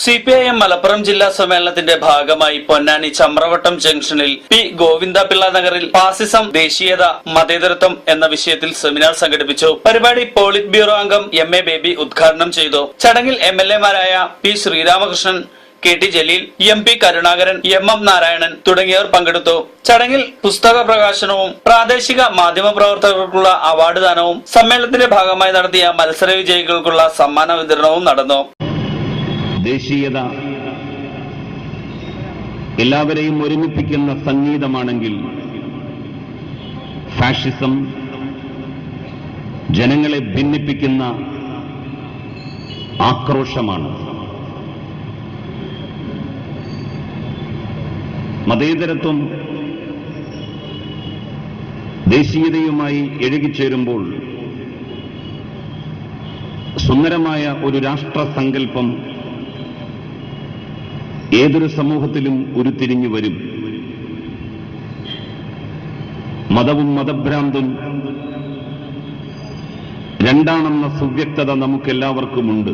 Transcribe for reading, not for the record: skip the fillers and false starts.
CPIM Malappuram ജില്ലാ സമ്മേളനത്തിന്റെ ഭാഗമായി പൊന്നാനി ചമ്രവട്ടം ജംഗ്ഷനിൽ പി ഗോവിന്ദപിള്ള നഗറിൽ ഫാസിസം, ദേശീയത, മതേതരത്വം എന്ന വിഷയത്തിൽ സെമിനാർ സംഘടിപ്പിച്ചു. പരിപാടി പോളിറ്റ് ബ്യൂറോ അംഗം MA ബേബി ഉദ്ഘാടനം ചെയ്തു. ചടങ്ങിൽ MLA-മാരായ P Sreeramakrishnan, KT Jaleel, MP Karunakaran, MM Narayanan തുടങ്ങിയവർ പങ്കെടുത്തു. ചടങ്ങിൽ പുസ്തക പ്രകാശനവും പ്രാദേശിക മാധ്യമ പ്രവർത്തകർക്കുള്ള അവാർഡ് ദാനവും സമ്മേളനത്തിന്റെ ഭാഗമായി നടത്തിയ മത്സര വിജയികൾക്കുള്ള സമ്മാന വിതരണവും നടന്നു. ദേശീയത എല്ലാവരെയും ഒരുമിപ്പിക്കുന്ന സംഗീതമാണെങ്കിൽ ഫാഷിസം ജനങ്ങളെ ഭിന്നിപ്പിക്കുന്ന ആക്രോശമാണ്. മതേതരത്വം ദേശീയതയുമായി ഇഴുകിച്ചേരുമ്പോൾ സുന്ദരമായ ഒരു രാഷ്ട്രസങ്കല്പം ഏതൊരു സമൂഹത്തിലും ഉരുത്തിരിഞ്ഞു വരും. മതവും മതഭ്രാന്തും രണ്ടാണെന്ന സുവ്യക്തത നമുക്കെല്ലാവർക്കുമുണ്ട്.